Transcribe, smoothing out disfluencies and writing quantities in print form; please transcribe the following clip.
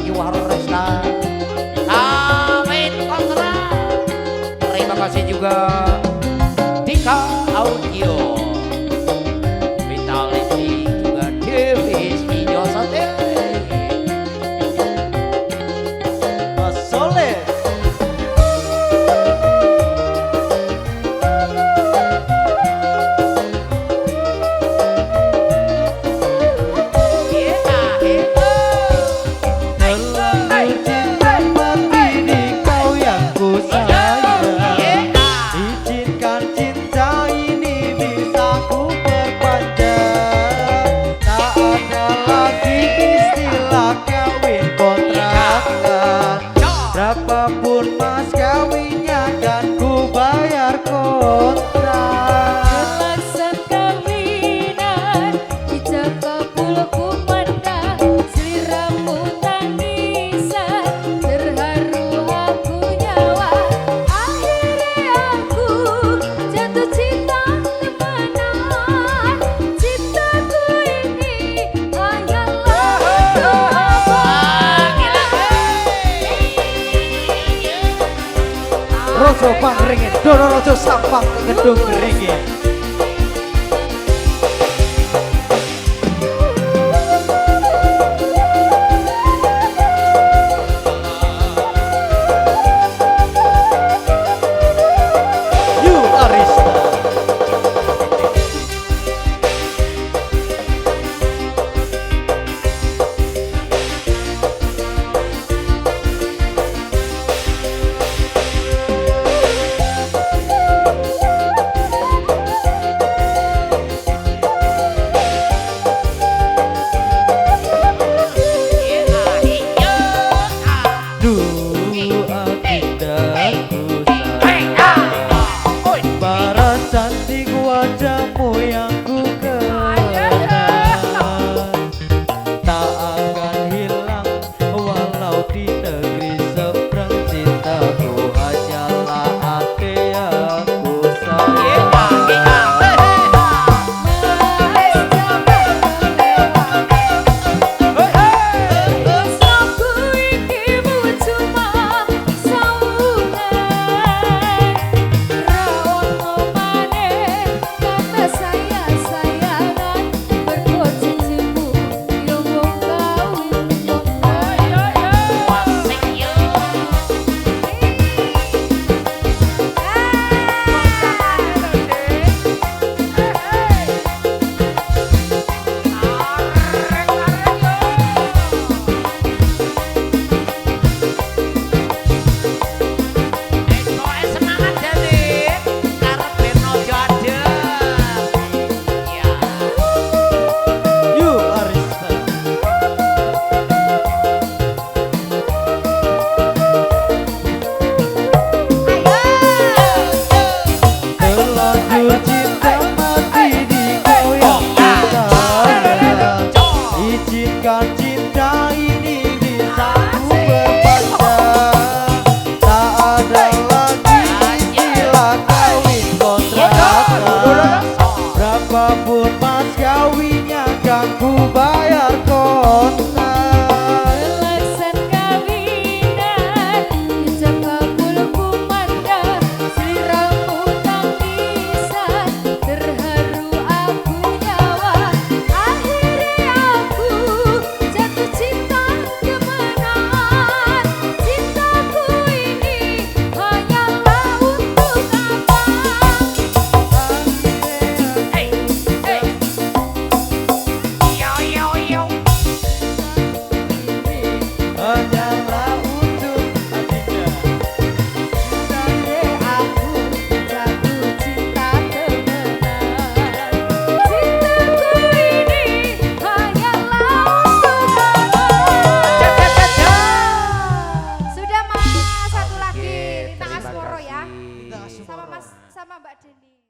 Yuharesta Kawin Kontra. Terima kasih juga Dika Audio Vitality juga Devis Ijo Sate Mas Soleh. Berapapun mas kawinnya kan ku bayar kontrak. Kelaksan kawinan dijak kabulku mandang, sliramu tangisan terharu aku nyawa. Akhirnya aku jatuh cinta temenan, cintaku ini hanyalah untuk Rojo Pangringin, Dono Rojo Sampang ke Gedung Beringin. Yu Arista. Para cantik wajahmu yang ku kenal tak akan hilang walau di negeri seberang. Cintaku hanyalah hati yang ku sayang. Cinta ini bisa ku berpanjang, tak ada lagi istilah kawin kontrak. Berapapun mas kawinnya kan ku bayar kontrak. Kelaksan kawinan dijak kabulku mandang, sliramu tangisan terharu aku nyawa. Akhirnya aku jatuh cinta temenan, cintaku ini hanyalah untuk abang. Hanyalah untuk Adinda. Akhirnya aku jatuh cinta temenan, cintaku ini hanyalah untuk abang. Sudah mas, satu lagi Tang Asmoro ya, sama Mbak Dendi.